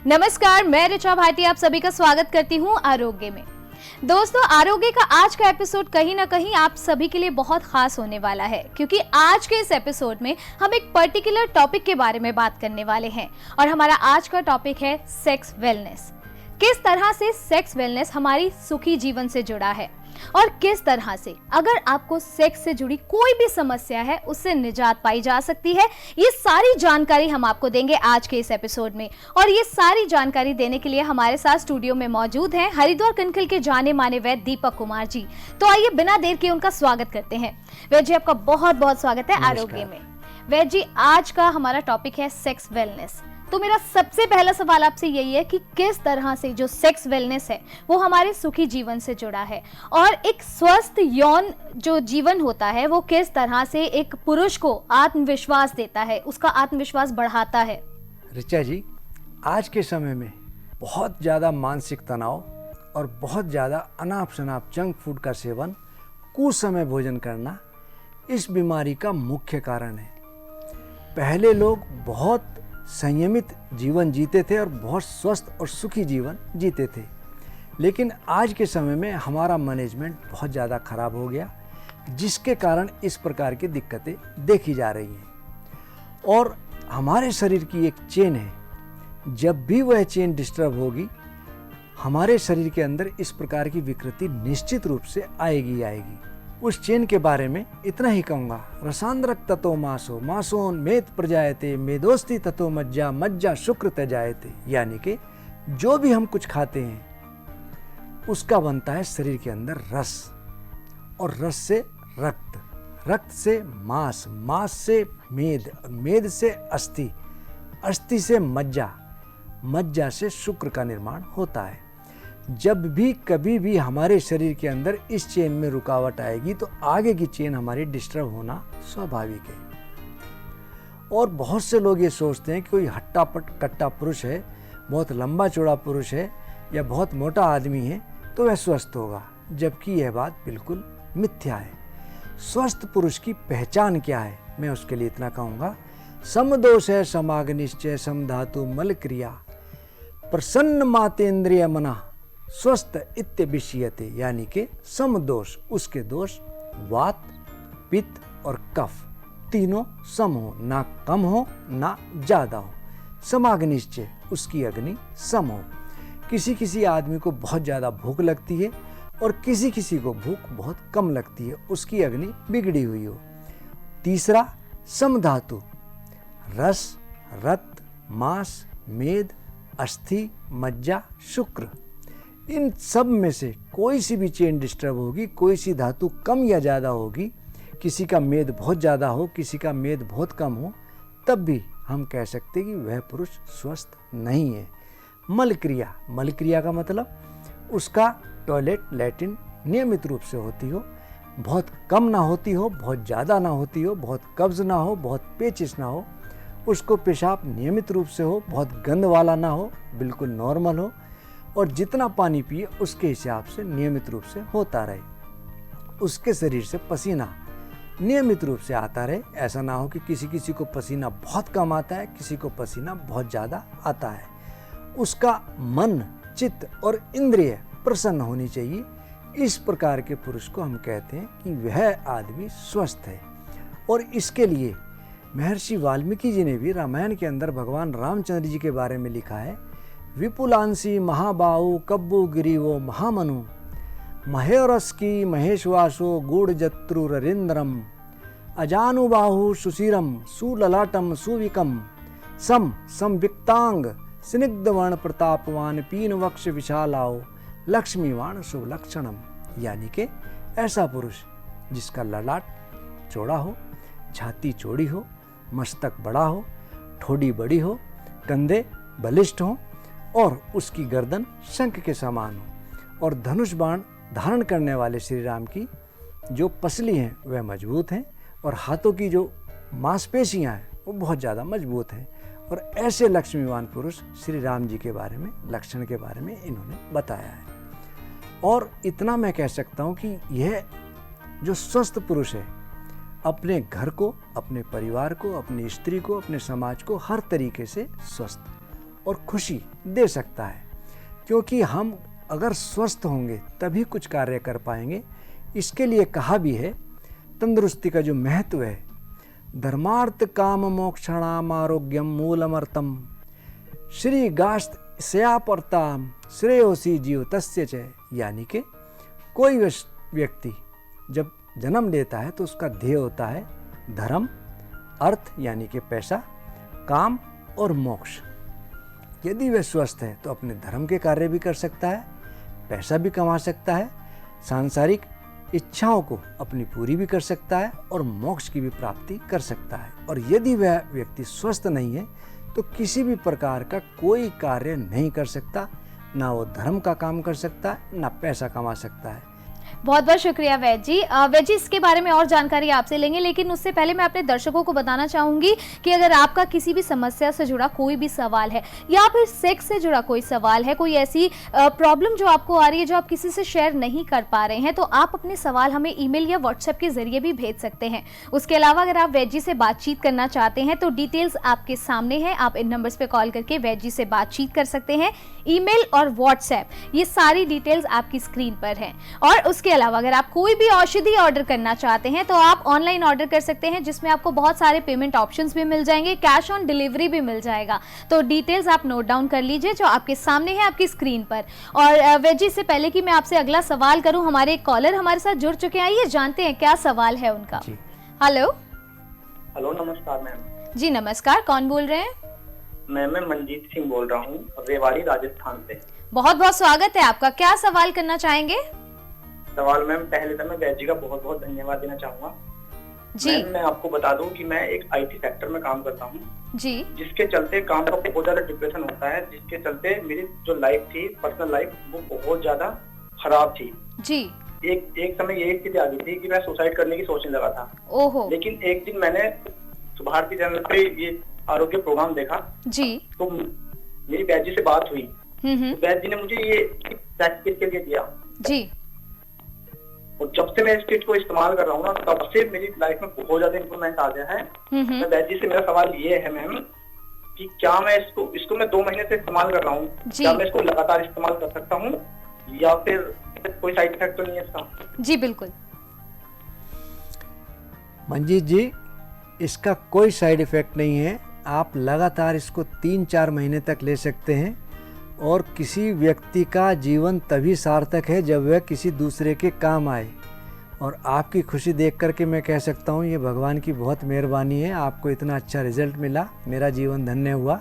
नमस्कार, मैं ऋचा भाटी आप सभी का स्वागत करती हूँ आरोग्य में। दोस्तों, आरोग्य का आज का एपिसोड कहीं ना कहीं आप सभी के लिए बहुत खास होने वाला है, क्योंकि आज के इस एपिसोड में हम एक पर्टिकुलर टॉपिक के बारे में बात करने वाले हैं और हमारा आज का टॉपिक है सेक्स वेलनेस। किस तरह से सेक्स वेलनेस हमारी सुखी जीवन से जुड़ा है और किस तरह से अगर आपको सेक्स से जुड़ी कोई भी समस्या है उससे निजात पाई जा सकती है, ये सारी जानकारी हम आपको देंगे आज के इस एपिसोड में। और ये सारी जानकारी देने के लिए हमारे साथ स्टूडियो में मौजूद हैं हरिद्वार कनखल के जाने माने वैद्य दीपक कुमार जी। तो आइए बिना देर के उनका स्वागत करते हैं। वैद्य जी, आपका बहुत बहुत स्वागत है आरोग्य में। वैद्य जी, आज का हमारा टॉपिक है सेक्स वेलनेस। तो मेरा सबसे पहला सवाल आपसे यही है कि किस तरह से जो सेक्स वेलनेस है वो हमारे सुखी जीवन से जुड़ा है और एक स्वस्थ यौन जो जीवन होता है वो किस तरह से एक पुरुष को आत्मविश्वास देता है, उसका आत्मविश्वास बढ़ाता है। ऋचा जी, आज के समय में बहुत ज़्यादा मानसिक तनाव और बहुत ज़्यादा अनाप शनाप जंक फूड का सेवन, कुसमय भोजन करना इस बीमारी का मुख्य कारण है। पहले लोग बहुत संयमित जीवन जीते थे और बहुत स्वस्थ और सुखी जीवन जीते थे, लेकिन आज के समय में हमारा मैनेजमेंट बहुत ज़्यादा खराब हो गया, जिसके कारण इस प्रकार की दिक्कतें देखी जा रही हैं। और हमारे शरीर की एक चेन है, जब भी वह चेन डिस्टर्ब होगी हमारे शरीर के अंदर इस प्रकार की विकृति निश्चित रूप से आएगी। उस चेन के बारे में इतना ही कहूँगा। रसांद्रक ततो मासो मासोन मेद प्रजायते मेदोस्ति ततो मज्जा मज्जा शुक्र तजायते, यानी कि जो भी हम कुछ खाते हैं उसका बनता है शरीर के अंदर रस, और रस से रक्त, रक्त से मांस, मांस से मेद, मेद से अस्थि, अस्थि से मज्जा, मज्जा से शुक्र का निर्माण होता है। जब भी कभी भी हमारे शरीर के अंदर इस चेन में रुकावट आएगी तो आगे की चेन हमारी डिस्टर्ब होना स्वाभाविक है। और बहुत से लोग ये सोचते हैं कि कोई हट्टा कट्टा पुरुष है, बहुत लंबा चौड़ा पुरुष है या बहुत मोटा आदमी है तो वह स्वस्थ होगा, जबकि यह बात बिल्कुल मिथ्या है। स्वस्थ पुरुष की पहचान क्या है, मैं उसके लिए इतना कहूँगा। समदोष है समाग्निश्चय समधातु मल क्रिया प्रसन्न मातेन्द्रिय मना स्वस्थ इत्य विषयते, यानी कि समदोष, उसके दोष वात, पित्त और कफ तीनों सम हो, ना कम हो ना ज्यादा हो। समाग्निश्चय, उसकी अग्नि सम हो। किसी किसी आदमी को बहुत ज्यादा भूख लगती है और किसी किसी को भूख बहुत कम लगती है, उसकी अग्नि बिगड़ी हुई हो। तीसरा समधातु, रस, रक्त, मांस, मेद, अस्थि, मज्जा, शुक्र, इन सब में से कोई सी भी चेन डिस्टर्ब होगी, कोई सी धातु कम या ज़्यादा होगी, किसी का मेद बहुत ज़्यादा हो, किसी का मेद बहुत कम हो, तब भी हम कह सकते कि वह पुरुष स्वस्थ नहीं है। मल क्रिया, मल क्रिया का मतलब उसका टॉयलेट लैट्रिन नियमित रूप से होती हो, बहुत कम ना होती हो, बहुत ज़्यादा ना होती हो, बहुत कब्ज ना हो, बहुत पेचिश ना हो, उसको पेशाब नियमित रूप से हो, बहुत गंद वाला ना हो, बिल्कुल नॉर्मल हो, और जितना पानी पिए उसके हिसाब से नियमित रूप से होता रहे। उसके शरीर से पसीना नियमित रूप से आता रहे, ऐसा ना हो कि किसी किसी को पसीना बहुत कम आता है, किसी को पसीना बहुत ज़्यादा आता है। उसका मन, चित्त और इंद्रिय प्रसन्न होनी चाहिए। इस प्रकार के पुरुष को हम कहते हैं कि वह आदमी स्वस्थ है। और इसके लिए महर्षि वाल्मीकि जी ने भी रामायण के अंदर भगवान रामचंद्र जी के बारे में लिखा है। विपुलांसी महाबाहु कब्बु गिरीवो महामनु महेरस्की महेशवासो गूढ़जत्रुररिंद्रम अजानुबाहु सुशीरम सुललाटम सुविकम सम संविक्तांग स्निग्धवर्ण प्रतापवान पीन वक्ष विशालाओ लक्ष्मीवाण शुभ लक्षणम, यानी कि ऐसा पुरुष जिसका ललाट चौड़ा हो, छाती चौड़ी हो, मस्तक बड़ा हो, ठोड़ी बड़ी हो, कंधे बलिष्ठ हो और उसकी गर्दन शंख के समान हो, और धनुष बाण धारण करने वाले श्री राम की जो पसली हैं वह मजबूत हैं, और हाथों की जो मांसपेशियां हैं वो बहुत ज़्यादा मजबूत हैं। और ऐसे लक्ष्मीवान पुरुष श्री राम जी के बारे में, लक्षण के बारे में इन्होंने बताया है। और इतना मैं कह सकता हूँ कि यह जो स्वस्थ पुरुष है अपने घर को, अपने परिवार को, अपनी स्त्री को, अपने समाज को हर तरीके से स्वस्थ और खुशी दे सकता है, क्योंकि हम अगर स्वस्थ होंगे तभी कुछ कार्य कर पाएंगे। इसके लिए कहा भी है, तंदुरुस्ती का जो महत्व है, धर्मार्थ काम मोक्षणाम आरोग्यम मूलमर्तम श्रीगास्त स्यापर्ताम श्रेयोसी जीव तस्य च। यानी कि कोई व्यक्ति जब जन्म लेता है तो उसका ध्येय होता है धर्म, अर्थ यानी कि पैसा, काम और मोक्ष। यदि वह स्वस्थ है तो अपने धर्म के कार्य भी कर सकता है, पैसा भी कमा सकता है, सांसारिक इच्छाओं को अपनी पूरी भी कर सकता है और मोक्ष की भी प्राप्ति कर सकता है। और यदि वह व्यक्ति स्वस्थ नहीं है तो किसी भी प्रकार का कोई कार्य नहीं कर सकता, ना वो धर्म का काम कर सकता है, ना पैसा कमा सकता है। बहुत बहुत शुक्रिया वैद जी। वैद जी, इसके बारे में और जानकारी आपसे लेंगे, लेकिन उससे पहले मैं अपने दर्शकों को बताना चाहूंगी कि अगर आपका किसी भी समस्या से जुड़ा कोई भी सवाल है या फिर सेक्स से जुड़ा कोई सवाल है, कोई ऐसी प्रॉब्लम जो आपको आ रही है जो आप किसी से शेयर नहीं कर पा रहे हैं, तो आप अपने सवाल हमें ईमेल या व्हाट्सएप के जरिए भी भेज सकते हैं। उसके अलावा अगर आप वैद जी से बातचीत करना चाहते हैं तो डिटेल्स आपके सामने है, आप इन नंबर्स पे कॉल करके वैद जी से बातचीत कर सकते हैं। ईमेल और व्हाट्सएप, ये सारी डिटेल्स आपकी स्क्रीन पर हैं। और उसके अलावा अगर आप कोई भी औषधि ऑर्डर करना चाहते हैं तो आप ऑनलाइन ऑर्डर कर सकते हैं, जिसमें आपको बहुत सारे पेमेंट ऑप्शंस भी मिल जाएंगे, कैश ऑन डिलीवरी भी मिल जाएगा। तो डिटेल्स आप नोट डाउन कर लीजिए जो आपके सामने है आपकी स्क्रीन पर। और वैद जी, से पहले कि मैं आपसे अगला सवाल करूं, हमारे एक कॉलर हमारे साथ जुड़ चुके हैं, आइए जानते हैं क्या सवाल है उनका। हेलो। हेलो, नमस्कार मैम। जी नमस्कार, कौन बोल रहे हैं? मैं मनजीत सिंह बोल रहा हूँ, रेवाड़ी राजस्थान से। बहुत बहुत स्वागत है आपका, क्या सवाल करना चाहेंगे? सवाल मैम, पहले तो मैं वैद जी का बहुत बहुत धन्यवाद देना चाहूंगा जी। मैं आपको बता दूं कि मैं एक आईटी सेक्टर में काम करता हूँ जी, जिसके चलते काम का बहुत ज्यादा डिप्रेशन होता है, जिसके चलते मेरी जो लाइफ थी, पर्सनल लाइफ, वो बहुत ज्यादा खराब थी जी। एक समय ये स्थिति आ गई थी कि मैं सुसाइड करने की सोचने लगा था। ओहो। लेकिन एक दिन मैंने भारतीय चैनल पे ये आरोग्य प्रोग्राम देखा जी, तो मेरी वैद जी से बात हुई। तो वैद जी ने मुझे ये प्रैक्टिस के लिए दिया जी। और जब से मैं इस किट को इस्तेमाल कर रहा हूँ ना, तब से मेरी लाइफ में बहुत ज्यादा इम्प्रूवमेंट आ गया है। तो वैद जी से मेरा सवाल ये है मैम कि क्या मैं इसको मैं 2 महीने से इस्तेमाल कर रहा हूँ, क्या मैं इसको लगातार इस्तेमाल कर सकता हूँ या फिर कोई साइड इफेक्ट तो नहीं है इसका? जी बिल्कुल मंजीत जी, इसका कोई साइड इफेक्ट नहीं है। आप लगातार इसको 3-4 महीने तक ले सकते हैं और किसी व्यक्ति का जीवन तभी सार्थक है जब वह किसी दूसरे के काम आए। और आपकी खुशी देख करके मैं कह सकता हूँ ये भगवान की बहुत मेहरबानी है, आपको इतना अच्छा रिजल्ट मिला, मेरा जीवन धन्य हुआ।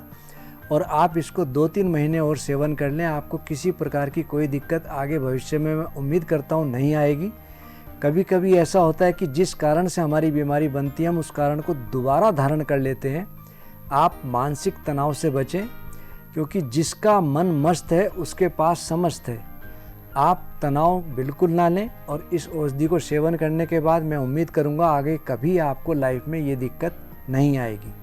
और आप इसको 2-3 महीने और सेवन कर लें, आपको किसी प्रकार की कोई दिक्कत आगे भविष्य में मैं उम्मीद करता हूँ नहीं आएगी। कभी कभी ऐसा होता है कि जिस कारण से हमारी बीमारी बनती है हम उस कारण को दोबारा धारण कर लेते हैं। आप मानसिक तनाव से बचें, क्योंकि जिसका मन मस्त है उसके पास समस्त है। आप तनाव बिल्कुल ना लें और इस औषधि को सेवन करने के बाद मैं उम्मीद करूंगा आगे कभी आपको लाइफ में ये दिक्कत नहीं आएगी।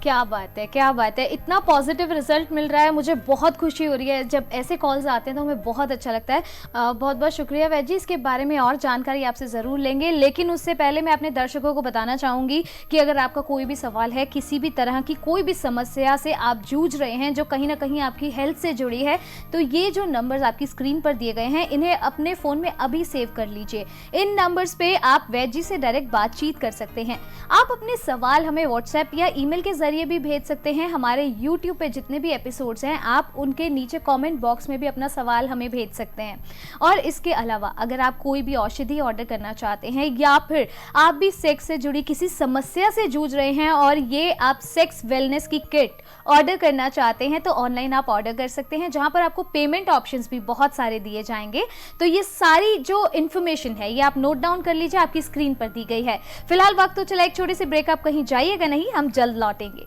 क्या बात है, क्या बात है, इतना पॉजिटिव रिजल्ट मिल रहा है, मुझे बहुत खुशी हो रही है। जब ऐसे कॉल्स आते हैं तो हमें बहुत अच्छा लगता है। बहुत बहुत शुक्रिया वैद जी, इसके बारे में और जानकारी आपसे ज़रूर लेंगे, लेकिन उससे पहले मैं अपने दर्शकों को बताना चाहूँगी कि अगर आपका कोई भी सवाल है, किसी भी तरह की कोई भी समस्या से आप जूझ रहे हैं जो कहीं ना कहीं आपकी हेल्थ से जुड़ी है, तो ये जो नंबर्स आपकी स्क्रीन पर दिए गए हैं इन्हें अपने फ़ोन में अभी सेव कर लीजिए। इन नंबर्स पर आप वैद जी से डायरेक्ट बातचीत कर सकते हैं। आप अपने सवाल हमें व्हाट्सएप या ईमेल के जरिए भी भेज सकते हैं। हमारे YouTube पे जितने भी एपिसोड्स हैं आप उनके नीचे कमेंट बॉक्स में भी अपना सवाल हमें भेज सकते हैं। और इसके अलावा अगर आप कोई भी औषधि ऑर्डर करना चाहते हैं या फिर आप भी सेक्स से जुड़ी किसी समस्या से जूझ रहे हैं और ये आप सेक्स वेलनेस की किट ऑर्डर करना चाहते हैं तो ऑनलाइन आप ऑर्डर कर सकते हैं, जहां पर आपको पेमेंट ऑप्शंस भी बहुत सारे दिए जाएंगे। तो ये सारी जो इन्फॉर्मेशन है ये आप नोट डाउन कर लीजिए, आपकी स्क्रीन पर दी गई है। फिलहाल वक्त तो चला एक छोटे से ब्रेक, आप कहीं जाइएगा नहीं, हम जल्द लौटेंगे।